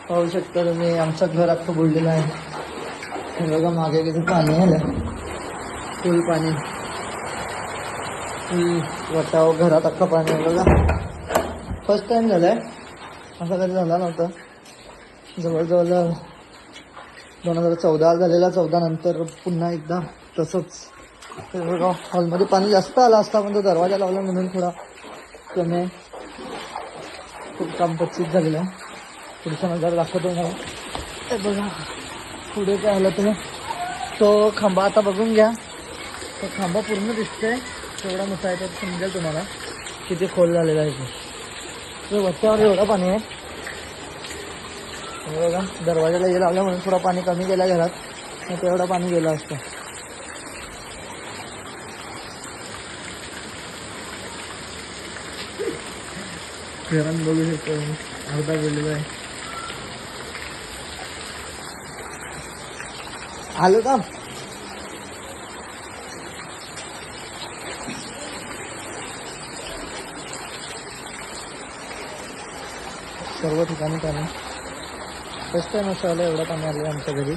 पाहू शकता तुम्ही आमचं घर अख्खं बुडलेलं आहे. हे बघा मागे किती पाणी आलं, फुल पाणी, फुल वटाव घरात अख्खं पाणी आहे बघा. फर्स्ट टाइम झालंय, असं कधी झाला नव्हतं. जवळजवळ 2014 झालेला, 14 नंतर पुन्हा एकदा तसंच. बघा हॉलमध्ये पाणी जास्त आला असता, पण तो दरवाजा लावला म्हणून थोडा कमी. खूप काम पच्चीस झालेलं आहे. पुढचा नजर दाखवतो मला. ते बघा पुढे काय आलं तुम्ही, तो खांबा आता बघून घ्या. तो खांबा पूर्ण दिसतोय, तेवढा मोठा आहे, तर समजेल तुम्हाला किती खोल झालेला आहे. तो वरच्यावर एवढं पाणी आहे. बघा दरवाजाला हे लावलं म्हणून थोडा पाणी कमी गेला घरात, नाही तर एवढं पाणी गेलं असतं. घरात बघू शकतो अर्धा गेलेला आहे. आलं का सर्व ठिकाणी पाणी. फर्स्ट टाइम असं आलं एवढं पाणी आलं आमच्या घरी.